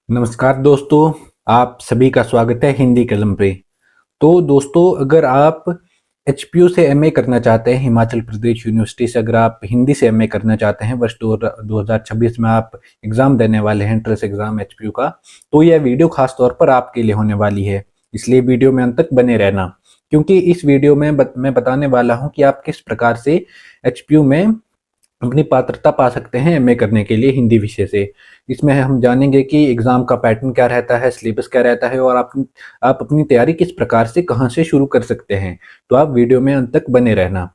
नमस्कार दोस्तों, आप सभी का स्वागत है हिंदी कलम पे। तो दोस्तों, अगर आप एचपीयू से एमए करना चाहते हैं, हिमाचल प्रदेश यूनिवर्सिटी से अगर आप हिंदी से एमए करना चाहते हैं, वर्ष 2026 में आप एग्ज़ाम देने वाले हैं, एंट्रेंस एग्ज़ाम एचपीयू का, तो यह वीडियो खास तौर पर आपके लिए होने वाली है। इसलिए वीडियो में अंत तक बने रहना, क्योंकि इस वीडियो में मैं बताने वाला हूँ कि आप किस प्रकार से एचपीयू में अपनी पात्रता पा सकते हैं एमए करने के लिए हिंदी विषय से। इसमें हम जानेंगे कि एग्ज़ाम का पैटर्न क्या रहता है, सिलेबस क्या रहता है और आप अपनी तैयारी किस प्रकार से कहाँ से शुरू कर सकते हैं। तो आप वीडियो में अंत तक बने रहना।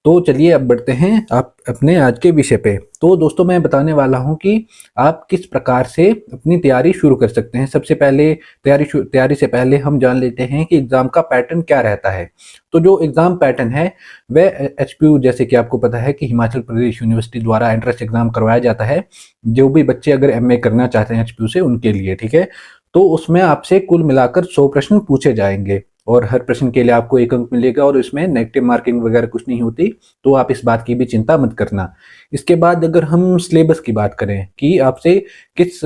तो चलिए अब बढ़ते हैं आप अपने आज के विषय पे। तो दोस्तों, मैं बताने वाला हूँ कि आप किस प्रकार से अपनी तैयारी शुरू कर सकते हैं। सबसे पहले तैयारी से पहले हम जान लेते हैं कि एग्ज़ाम का पैटर्न क्या रहता है। तो जो एग्ज़ाम पैटर्न है वह एचपीयू, जैसे कि आपको पता है कि हिमाचल प्रदेश यूनिवर्सिटी द्वारा एंट्रेंस एग्ज़ाम करवाया जाता है, जो भी बच्चे अगर एमए करना चाहते हैं एचपीयू से उनके लिए, ठीक है। तो उसमें आपसे कुल मिलाकर 100 प्रश्न पूछे जाएंगे और हर प्रश्न के लिए आपको 1 अंक मिलेगा और इसमें नेगेटिव मार्किंग वगैरह कुछ नहीं होती, तो आप इस बात की भी चिंता मत करना। इसके बाद अगर हम सिलेबस की बात करें कि आपसे किस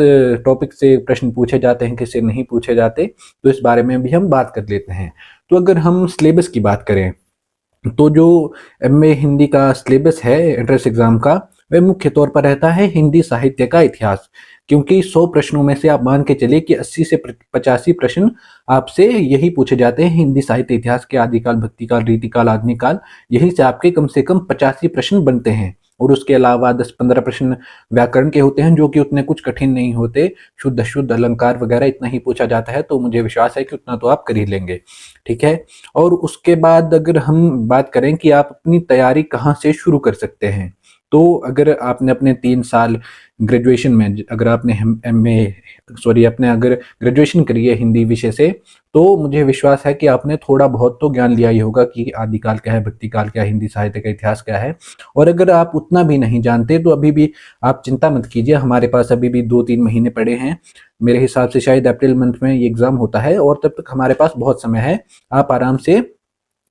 टॉपिक से प्रश्न पूछे जाते हैं, किससे नहीं पूछे जाते, तो इस बारे में भी हम बात कर लेते हैं। तो अगर हम सिलेबस की बात करें, तो जो एमए हिंदी का सिलेबस है एंट्रेंस एग्जाम का, वह मुख्य तौर पर रहता है हिंदी साहित्य का इतिहास। क्योंकि 100 प्रश्नों में से आप मान के चलिए कि 80 से 85 प्रश्न आपसे यही पूछे जाते हैं हिंदी साहित्य इतिहास के, आदिकाल, भक्तिकाल, रीतिकाल, आधुनिक काल, यहीं से कम 85 प्रश्न बनते हैं। और उसके अलावा 10-15 प्रश्न व्याकरण के होते हैं, जो कि उतने कुछ कठिन नहीं होते। शुद्ध अशुद्ध अलंकार वगैरह इतना ही पूछा जाता है, तो मुझे विश्वास है कि उतना तो आप कर ही लेंगे, ठीक है। और उसके बाद अगर हम बात करें कि आप अपनी तैयारी कहाँ से शुरू कर सकते हैं, तो अगर आपने अपने 3 साल ग्रेजुएशन में अगर आपने एमए सॉरी आपने अगर ग्रेजुएशन करी है हिंदी विषय से, तो मुझे विश्वास है कि आपने थोड़ा बहुत तो ज्ञान लिया ही होगा कि आदिकाल क्या है, भक्तिकाल क्या है, हिंदी साहित्य का इतिहास क्या है। और अगर आप उतना भी नहीं जानते तो अभी भी आप चिंता मत कीजिए, हमारे पास अभी भी 2-3 महीने पड़े हैं। मेरे हिसाब से शायद अप्रैल मंथ में ये एग्ज़ाम होता है और तब तक हमारे पास बहुत समय है। आप आराम से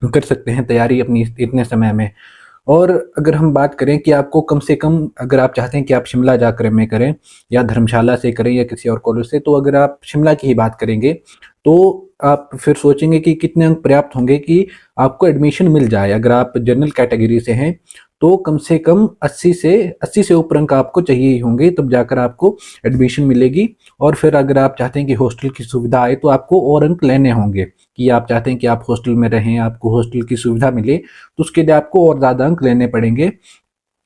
कर सकते हैं तैयारी अपनी इतने समय में। और अगर हम बात करें कि आपको कम से कम, अगर आप चाहते हैं कि आप शिमला जाकर एमए करें या धर्मशाला से करें या किसी और कॉलेज से, तो अगर आप शिमला की ही बात करेंगे तो आप फिर सोचेंगे कि कितने अंक पर्याप्त होंगे कि आपको एडमिशन मिल जाए। अगर आप जनरल कैटेगरी से हैं तो कम से कम 80 से ऊपर अंक आपको चाहिए ही होंगे, तब जाकर आपको एडमिशन मिलेगी। और फिर अगर आप चाहते हैं कि हॉस्टल की सुविधा आए तो आपको और अंक लेने होंगे, कि आप चाहते हैं कि आप हॉस्टल में रहें, आपको हॉस्टल की सुविधा मिले, तो उसके लिए आपको और ज़्यादा अंक लेने पड़ेंगे।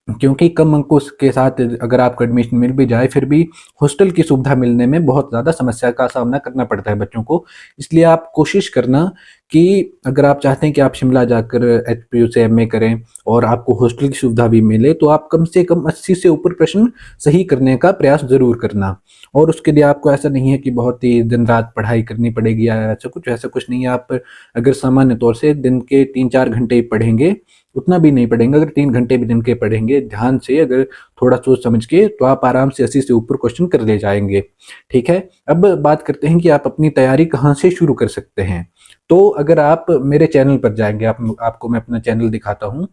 क्योंकि कम अंकों के साथ अगर आपको एडमिशन मिल भी जाए, फिर भी हॉस्टल की सुविधा मिलने में बहुत ज़्यादा समस्या का सामना करना पड़ता है बच्चों को। इसलिए आप कोशिश करना कि अगर आप चाहते हैं कि आप शिमला जाकर एचपीयू से एमए करें और आपको हॉस्टल की सुविधा भी मिले, तो आप कम से कम 80 से ऊपर प्रश्न सही करने का प्रयास ज़रूर करना। और उसके लिए आपको ऐसा नहीं है कि बहुत ही दिन रात पढ़ाई करनी पड़ेगी या ऐसा कुछ नहीं है। आप अगर सामान्य तौर से दिन के 3-4 घंटे पढ़ेंगे, उतना भी नहीं पढ़ेंगे, अगर 3 घंटे भी दिन के पढ़ेंगे ध्यान से, अगर थोड़ा सोच समझ के, तो आप आराम से 80 से ऊपर क्वेश्चन कर ले जाएंगे, ठीक है। अब बात करते हैं कि आप अपनी तैयारी कहाँ से शुरू कर सकते हैं। तो अगर आप मेरे चैनल पर जाएंगे, आपको मैं अपना चैनल दिखाता हूँ।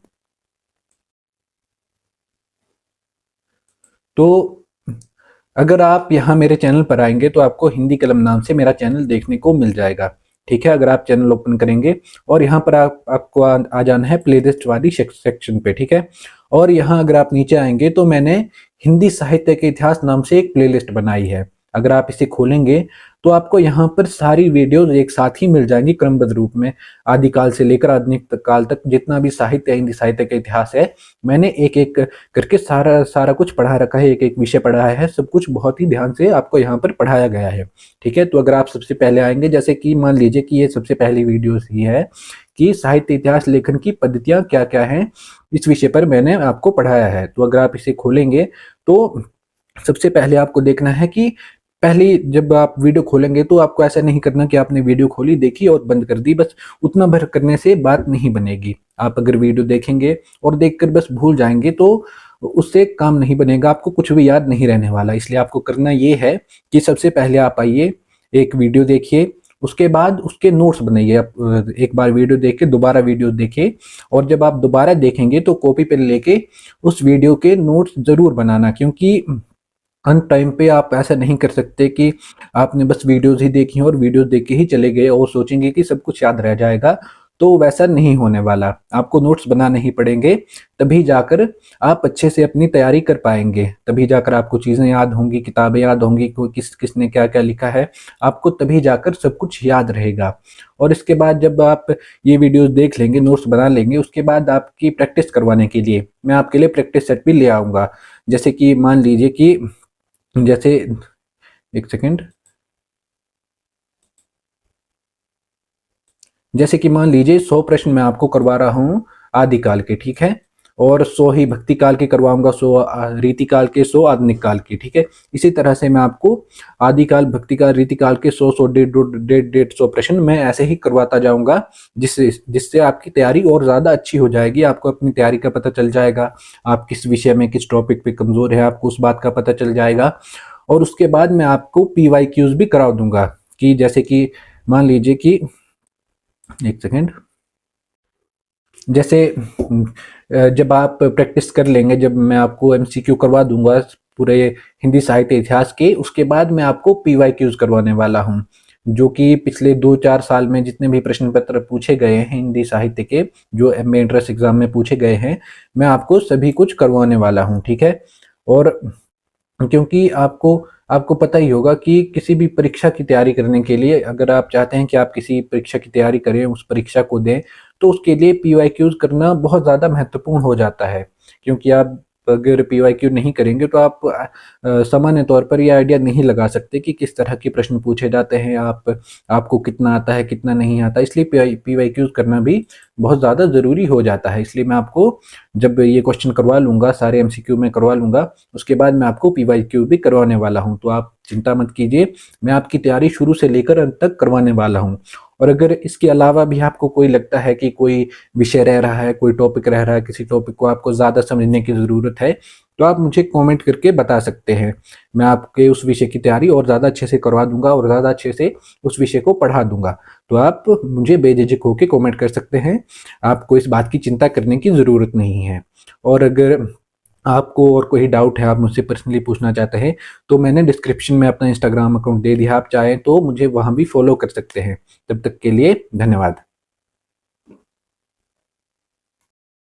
तो अगर आप यहाँ मेरे चैनल पर आएंगे तो आपको हिंदी कलम नाम से मेरा चैनल देखने को मिल जाएगा, ठीक है। अगर आप चैनल ओपन करेंगे और यहाँ पर आपको आ जाना है प्लेलिस्ट वाली सेक्शन पे, ठीक है। और यहाँ अगर आप नीचे आएंगे तो मैंने हिंदी साहित्य के इतिहास नाम से एक प्लेलिस्ट बनाई है। अगर आप इसे खोलेंगे तो आपको यहाँ पर सारी वीडियोस एक साथ ही मिल जाएंगी क्रमबद्ध रूप में। आदिकाल से लेकर आधुनिक काल तक जितना भी साहित्य, हिंदी साहित्य का इतिहास है, मैंने एक एक करके सारा कुछ पढ़ा रखा है, एक एक विषय पढ़ाया है, सब कुछ बहुत ही ध्यान से आपको यहाँ पर पढ़ाया गया है, ठीक है। तो अगर आप सबसे पहले आएंगे, जैसे कि मान लीजिए कि ये सबसे पहली वीडियो ही है कि साहित्य इतिहास लेखन की पद्धतियां क्या क्या हैं, इस विषय पर मैंने आपको पढ़ाया है। तो अगर आप इसे खोलेंगे तो सबसे पहले आपको देखना है कि पहली जब आप वीडियो खोलेंगे तो आपको ऐसा नहीं करना कि आपने वीडियो खोली, देखी और बंद कर दी, बस उतना भर करने से बात नहीं बनेगी। आप अगर वीडियो देखेंगे और देखकर बस भूल जाएंगे तो उससे काम नहीं बनेगा, आपको कुछ भी याद नहीं रहने वाला। इसलिए आपको करना ये है कि सबसे पहले आप आइए, एक वीडियो देखिए, उसके बाद उसके नोट्स बनाइए। आप एक बार वीडियो देख के दोबारा वीडियो देखिए, और जब आप दोबारा देखेंगे तो कॉपी पेन लेके उस वीडियो के नोट्स जरूर बनाना, क्योंकि अन टाइम पे आप ऐसा नहीं कर सकते कि आपने बस वीडियोज़ ही देखी हैं और वीडियोज़ देख के ही चले गए और सोचेंगे कि सब कुछ याद रह जाएगा, तो वैसा नहीं होने वाला। आपको नोट्स बनाने ही पड़ेंगे, तभी जाकर आप अच्छे से अपनी तैयारी कर पाएँगे। तभी जाकर आपको चीज़ें याद होंगी, किताबें याद होंगी, कोई किसने क्या-क्या लिखा है, आपको तभी जाकर सब कुछ याद रहेगा। और इसके बाद जब आप ये वीडियोज़ देख लेंगे, नोट्स बना लेंगे, उसके बाद आपकी प्रैक्टिस करवाने के लिए मैं आपके लिए प्रैक्टिस सेट भी ले आऊँगा। जैसे कि मान लीजिए कि जैसे 1 सेकंड। जैसे कि मान लीजिए 100 प्रश्न मैं आपको करवा रहा हूँ आदिकाल के, ठीक है? और 100 ही भक्ति काल के करवाऊँगा, 100 रीतिकाल के, 100 आधुनिक काल के, ठीक है? इसी तरह से मैं आपको आदिकाल, भक्ति काल, रीतिकाल के 100-100 डेढ़ 100 प्रश्न मैं ऐसे ही करवाता जाऊँगा, जिससे जिससे आपकी तैयारी और ज़्यादा अच्छी हो जाएगी। आपको अपनी तैयारी का पता चल जाएगा, आप किस विषय में, किस टॉपिक पे कमज़ोर हैं, आपको उस बात का पता चल जाएगा। और उसके बाद मैं आपको पीवाईक्यूज़ भी करा दूँगा कि जैसे कि मान लीजिए कि 1 सेकंड। जैसे जब आप प्रैक्टिस कर लेंगे, जब मैं आपको एमसीक्यू करवा दूँगा पूरे हिंदी साहित्य इतिहास के, उसके बाद मैं आपको पीवाईक्यूज़ करवाने वाला हूँ, जो कि पिछले 2-4 साल में जितने भी प्रश्न पत्र पूछे गए हैं हिंदी साहित्य के, जो एमए एंट्रेंस एग्ज़ाम में पूछे गए हैं, मैं आपको सभी कुछ करवाने वाला हूँ, ठीक है? और क्योंकि आपको आपको पता ही होगा कि किसी भी परीक्षा की तैयारी करने के लिए, अगर आप चाहते हैं कि आप किसी परीक्षा की तैयारी करें, उस परीक्षा को दें, तो उसके लिए पीवाईक्यूज़ करना बहुत ज़्यादा महत्वपूर्ण हो जाता है। क्योंकि आप अगर पीवाईक्यू नहीं करेंगे तो आप सामान्य तौर पर ये आइडिया नहीं लगा सकते कि किस तरह के प्रश्न पूछे जाते हैं, आपको कितना आता है, कितना नहीं आता। इसलिए पीवाईक्यूज़ करना भी बहुत ज़्यादा ज़रूरी हो जाता है। इसलिए मैं आपको जब ये क्वेश्चन करवा लूँगा, सारे एमसीक्यू मैं करवा लूँगा, उसके बाद मैं आपको पीवाईक्यू भी करवाने वाला हूँ। तो आप चिंता मत कीजिए, मैं आपकी तैयारी शुरू से लेकर अंत तक करवाने वाला हूँ। और अगर इसके अलावा भी आपको कोई लगता है कि कोई विषय रह रहा है, कोई टॉपिक रह रहा है, किसी टॉपिक को आपको ज़्यादा समझने की ज़रूरत है, तो आप मुझे कमेंट करके बता सकते हैं। मैं आपके उस विषय की तैयारी और ज़्यादा अच्छे से करवा दूँगा और ज़्यादा अच्छे से उस विषय को पढ़ा दूँगा। तो आप मुझे बेझिझक होके कमेंट कर सकते हैं, आपको इस बात की चिंता करने की ज़रूरत नहीं है। और अगर आपको और कोई डाउट है, आप मुझसे पर्सनली पूछना चाहते हैं, तो मैंने डिस्क्रिप्शन में अपना इंस्टाग्राम अकाउंट दे दिया, आप चाहें तो मुझे वहाँ भी फॉलो कर सकते हैं। तब तक के लिए धन्यवाद।